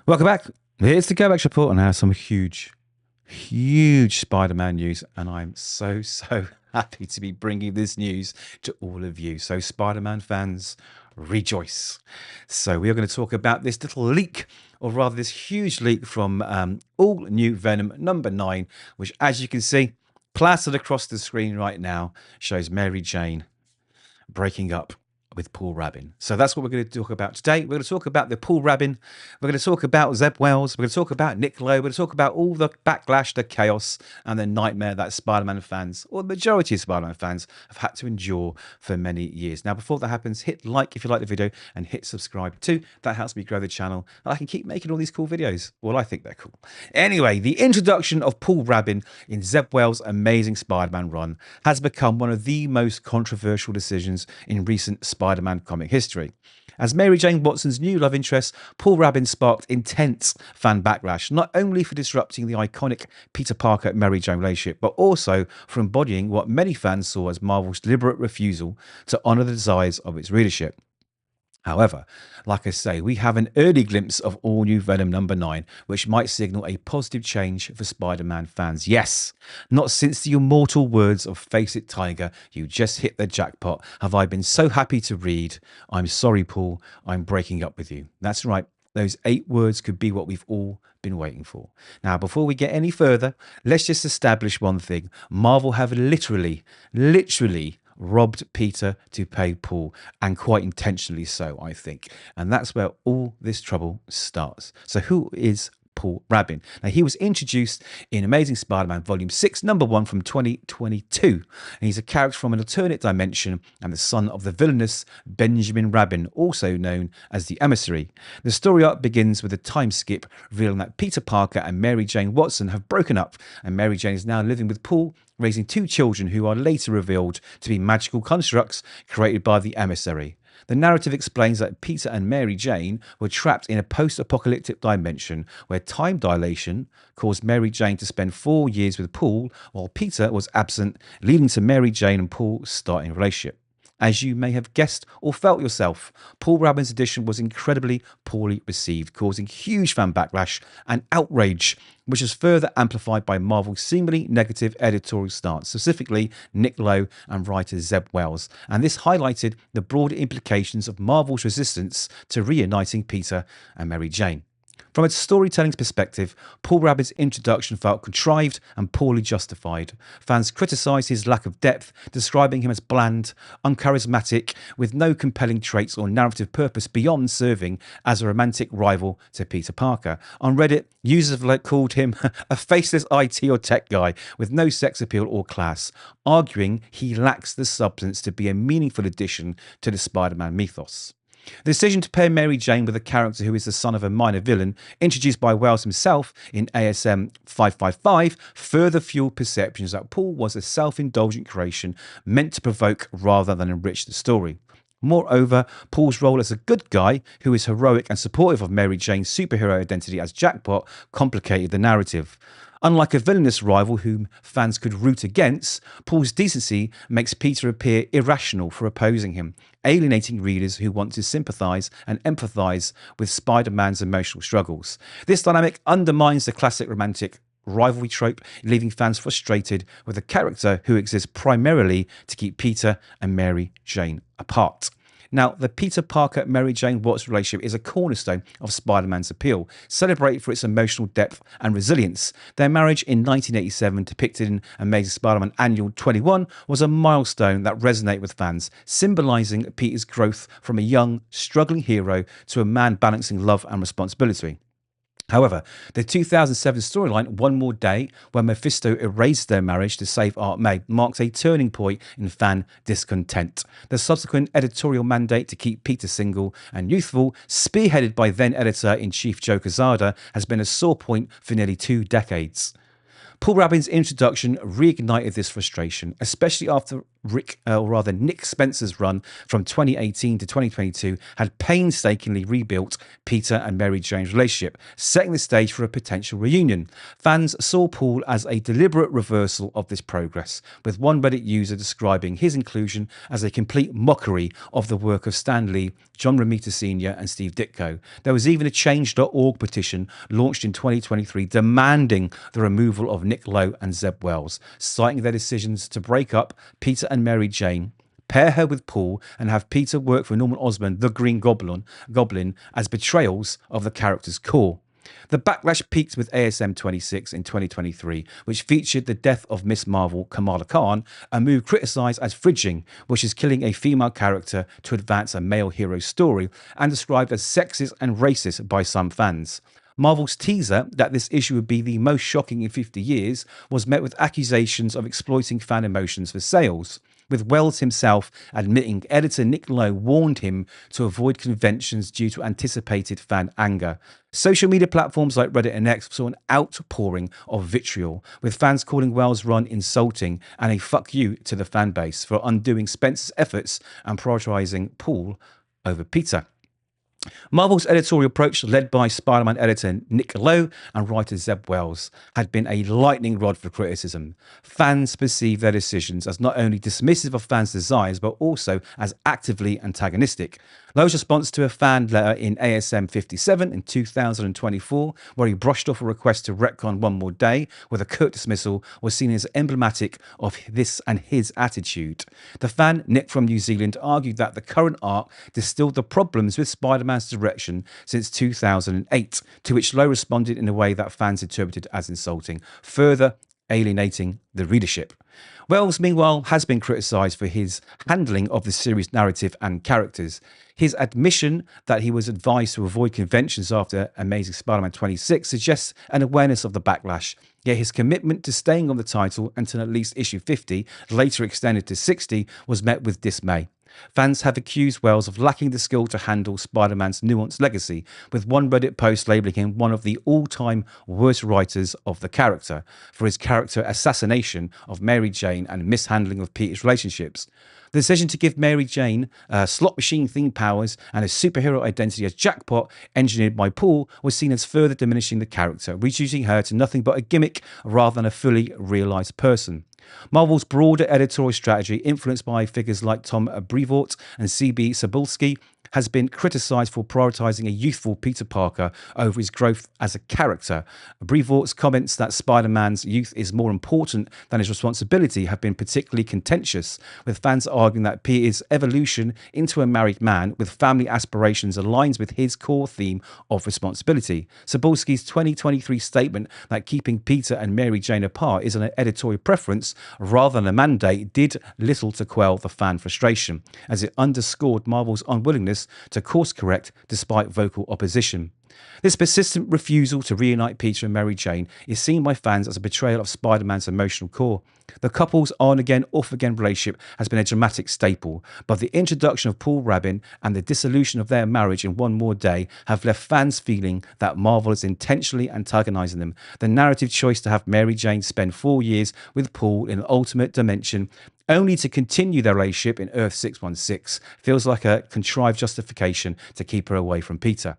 Welcome back. Here's the Kovacs report on some huge Spider-Man news, and I'm so happy to be bringing this news to all of you. So Spider-Man fans, rejoice. So we are going to talk about this little leak, or rather this huge leak from All-New Venom #9, which, as you can see, plastered across the screen right now, shows Mary Jane breaking up with Paul Rabin. So that's what we're going to talk about today. We're going to talk about the Paul Rabin. We're going to talk about Zeb Wells. We're going to talk about Nick Lowe. We're going to talk about all the backlash, the chaos, and the nightmare that Spider-Man fans, or the majority of Spider-Man fans, have had to endure for many years. Now, before that happens, hit like if you like the video and hit subscribe too. That helps me grow the channel, and I can keep making all these cool videos. Well, I think they're cool. Anyway, the introduction of Paul Rabin in Zeb Wells' amazing Spider-Man run has become one of the most controversial decisions in recent Spider-Man comic history. As Mary Jane Watson's new love interest, Paul Rabin sparked intense fan backlash, not only for disrupting the iconic Peter Parker-Mary Jane relationship, but also for embodying what many fans saw as Marvel's deliberate refusal to honour the desires of its readership. However, like I say, we have an early glimpse of All-New Venom #9, which might signal a positive change for Spider-Man fans. Yes, not since the immortal words of Face It Tiger, you just hit the jackpot, have I been so happy to read, I'm sorry, Paul, I'm breaking up with you. That's right. Those 8 words could be what we've all been waiting for. Now, before we get any further, let's just establish one thing. Marvel have literally robbed Peter to pay Paul, and quite intentionally so, I think. And that's where all this trouble starts. So who is Paul Rabin? Now, he was introduced in Amazing Spider-Man Volume 6, #1 from 2022. And he's a character from an alternate dimension and the son of the villainous Benjamin Rabin, also known as the Emissary. The story arc begins with a time skip revealing that Peter Parker and Mary Jane Watson have broken up, and Mary Jane is now living with Paul, raising 2 children who are later revealed to be magical constructs created by the Emissary. The narrative explains that Peter and Mary Jane were trapped in a post-apocalyptic dimension where time dilation caused Mary Jane to spend 4 years with Paul while Peter was absent, leading to Mary Jane and Paul starting a relationship. As you may have guessed or felt yourself, Paul Rabin's edition was incredibly poorly received, causing huge fan backlash and outrage, which was further amplified by Marvel's seemingly negative editorial stance, specifically Nick Lowe and writer Zeb Wells. And this highlighted the broader implications of Marvel's resistance to reuniting Peter and Mary Jane. From a storytelling perspective, Paul Rabin's introduction felt contrived and poorly justified. Fans criticised his lack of depth, describing him as bland, uncharismatic, with no compelling traits or narrative purpose beyond serving as a romantic rival to Peter Parker. On Reddit, users have called him a faceless IT or tech guy with no sex appeal or class, arguing he lacks the substance to be a meaningful addition to the Spider-Man mythos. The decision to pair Mary Jane with a character who is the son of a minor villain, introduced by Wells himself in ASM 555, further fueled perceptions that Paul was a self-indulgent creation meant to provoke rather than enrich the story. Moreover, Paul's role as a good guy who is heroic and supportive of Mary Jane's superhero identity as Jackpot complicated the narrative. Unlike a villainous rival whom fans could root against, Paul's decency makes Peter appear irrational for opposing him, alienating readers who want to sympathise and empathise with Spider-Man's emotional struggles. This dynamic undermines the classic romantic rivalry trope, leaving fans frustrated with a character who exists primarily to keep Peter and Mary Jane apart. Now, the Peter Parker-Mary Jane Watson relationship is a cornerstone of Spider-Man's appeal, celebrated for its emotional depth and resilience. Their marriage in 1987, depicted in Amazing Spider-Man Annual 21, was a milestone that resonated with fans, symbolising Peter's growth from a young, struggling hero to a man balancing love and responsibility. However, the 2007 storyline, One More Day, where Mephisto erased their marriage to save Aunt May, marks a turning point in fan discontent. The subsequent editorial mandate to keep Peter single and youthful, spearheaded by then-editor-in-chief Joe Quesada, has been a sore point for nearly 2 decades. Paul Rabin's introduction reignited this frustration, especially after Nick Spencer's run from 2018 to 2022 had painstakingly rebuilt Peter and Mary Jane's relationship, setting the stage for a potential reunion. Fans saw Paul as a deliberate reversal of this progress, with one Reddit user describing his inclusion as a complete mockery of the work of Stan Lee, John Romita Sr. and Steve Ditko. There was even a Change.org petition launched in 2023 demanding the removal of Nick Lowe and Zeb Wells, citing their decisions to break up Peter and Mary Jane, pair her with Paul, and have Peter work for Norman Osborn, the Green Goblin, as betrayals of the character's core. The backlash peaked with ASM 26 in 2023, which featured the death of Miss Marvel Kamala Khan, a move criticised as fridging, which is killing a female character to advance a male hero story, and described as sexist and racist by some fans. Marvel's teaser that this issue would be the most shocking in 50 years was met with accusations of exploiting fan emotions for sales, with Wells himself admitting editor Nick Lowe warned him to avoid conventions due to anticipated fan anger. Social media platforms like Reddit and X saw an outpouring of vitriol, with fans calling Wells' run insulting and a fuck you to the fan base for undoing Spencer's efforts and prioritising Paul over Peter. Marvel's editorial approach, led by Spider-Man editor Nick Lowe and writer Zeb Wells, had been a lightning rod for criticism. Fans perceived their decisions as not only dismissive of fans' desires, but also as actively antagonistic. Lowe's response to a fan letter in ASM 57 in 2024, where he brushed off a request to retcon One More Day with a curt dismissal, was seen as emblematic of this and his attitude. The fan, Nick from New Zealand, argued that the current arc distilled the problems with Spider-Man's direction since 2008, to which Lowe responded in a way that fans interpreted as insulting, further alienating the readership. Wells, meanwhile, has been criticised for his handling of the series' narrative and characters. His admission that he was advised to avoid conventions after Amazing Spider-Man 26 suggests an awareness of the backlash, yet his commitment to staying on the title until at least issue 50, later extended to 60, was met with dismay. Fans have accused Wells of lacking the skill to handle Spider-Man's nuanced legacy, with one Reddit post labelling him one of the all-time worst writers of the character for his character assassination of Mary Jane and mishandling of Peter's relationships. The decision to give Mary Jane slot machine-themed powers and a superhero identity as Jackpot, engineered by Paul, was seen as further diminishing the character, reducing her to nothing but a gimmick rather than a fully realised person. Marvel's broader editorial strategy, influenced by figures like Tom Brevoort and C.B. Cebulski, has been criticised for prioritising a youthful Peter Parker over his growth as a character. Brevoort's comments that Spider-Man's youth is more important than his responsibility have been particularly contentious, with fans arguing that Peter's evolution into a married man with family aspirations aligns with his core theme of responsibility. Cebulski's 2023 statement that keeping Peter and Mary Jane apart is an editorial preference rather than a mandate did little to quell the fan frustration, as it underscored Marvel's unwillingness to course correct despite vocal opposition. This persistent refusal to reunite Peter and Mary Jane is seen by fans as a betrayal of Spider-Man's emotional core. The couple's on-again, off-again relationship has been a dramatic staple, but the introduction of Paul Rabin and the dissolution of their marriage in One More Day have left fans feeling that Marvel is intentionally antagonizing them. The narrative choice to have Mary Jane spend 4 years with Paul in an alternate dimension only to continue their relationship in Earth 616 feels like a contrived justification to keep her away from Peter.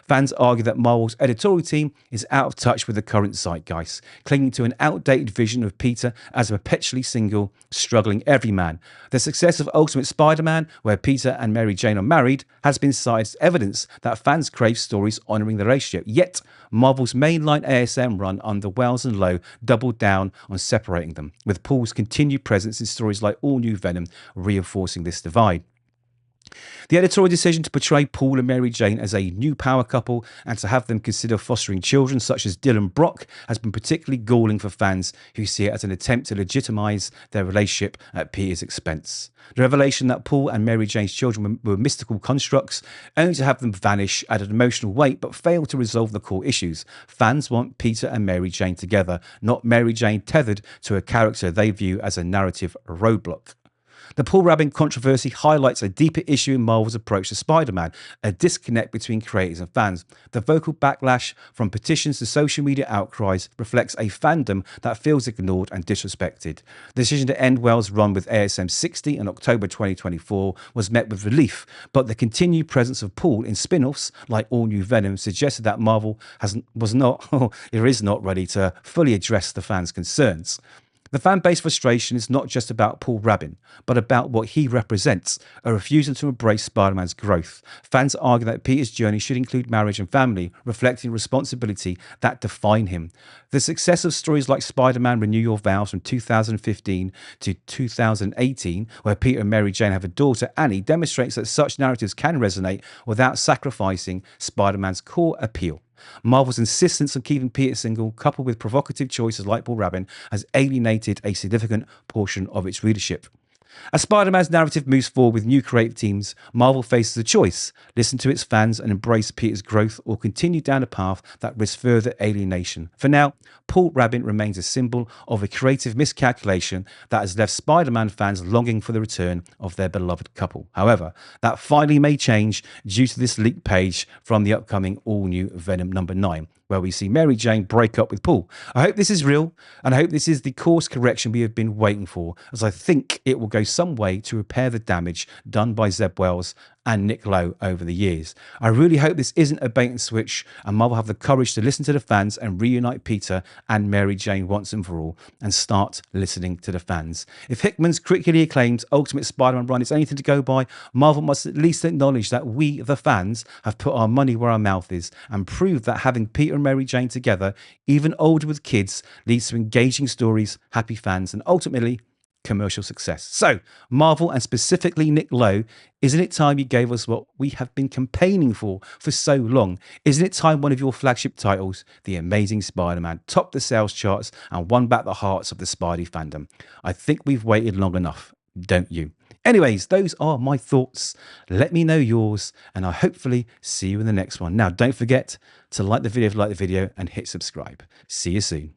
Fans argue that Marvel's editorial team is out of touch with the current zeitgeist, clinging to an outdated vision of Peter as a perpetually single, struggling everyman. The success of Ultimate Spider-Man, where Peter and Mary Jane are married, has been cited as evidence that fans crave stories honouring the relationship. Yet, Marvel's mainline ASM run under Wells and Lowe doubled down on separating them, with Paul's continued presence in stories like All-New Venom reinforcing this divide. The editorial decision to portray Paul and Mary Jane as a new power couple and to have them consider fostering children such as Dylan Brock has been particularly galling for fans who see it as an attempt to legitimise their relationship at Peter's expense. The revelation that Paul and Mary Jane's children were mystical constructs, only to have them vanish, added emotional weight but failed to resolve the core issues. Fans want Peter and Mary Jane together, not Mary Jane tethered to a character they view as a narrative roadblock. The Paul Rabin controversy highlights a deeper issue in Marvel's approach to Spider-Man, a disconnect between creators and fans. The vocal backlash from petitions to social media outcries reflects a fandom that feels ignored and disrespected. The decision to end Wells' run with ASM 60 in October 2024 was met with relief, but the continued presence of Paul in spin-offs like All-New Venom suggested that Marvel is not ready to fully address the fans' concerns. The fan-based frustration is not just about Paul Rabin, but about what he represents, a refusal to embrace Spider-Man's growth. Fans argue that Peter's journey should include marriage and family, reflecting responsibility that define him. The success of stories like Spider-Man Renew Your Vows from 2015 to 2018, where Peter and Mary Jane have a daughter, Annie, demonstrates that such narratives can resonate without sacrificing Spider-Man's core appeal. Marvel's insistence on keeping Peter single, coupled with provocative choices like Paul Rabin, has alienated a significant portion of its readership. As Spider-Man's narrative moves forward with new creative teams, Marvel faces a choice: listen to its fans and embrace Peter's growth, or continue down a path that risks further alienation. For now, Paul Rabin remains a symbol of a creative miscalculation that has left Spider-Man fans longing for the return of their beloved couple. However, that finally may change due to this leaked page from the upcoming All-New Venom #9, where we see Mary Jane break up with Paul. I hope this is real, and I hope this is the course correction we have been waiting for, as I think it will go some way to repair the damage done by Zeb Wells and Nick Lowe over the years. I really hope this isn't a bait and switch, and Marvel have the courage to listen to the fans and reunite Peter and Mary Jane once and for all, and start listening to the fans. If Hickman's critically acclaimed Ultimate Spider-Man run is anything to go by, Marvel must at least acknowledge that we, the fans, have put our money where our mouth is, and prove that having Peter and Mary Jane together, even older with kids, leads to engaging stories, happy fans, and ultimately commercial success. So, Marvel, and specifically Nick Lowe, isn't it time you gave us what we have been campaigning for so long? Isn't it time one of your flagship titles, The Amazing Spider-Man, topped the sales charts and won back the hearts of the Spidey fandom? I think we've waited long enough, don't you? Anyways, those are my thoughts. Let me know yours, and I'll hopefully see you in the next one. Now, don't forget to like the video if you like the video and hit subscribe. See you soon.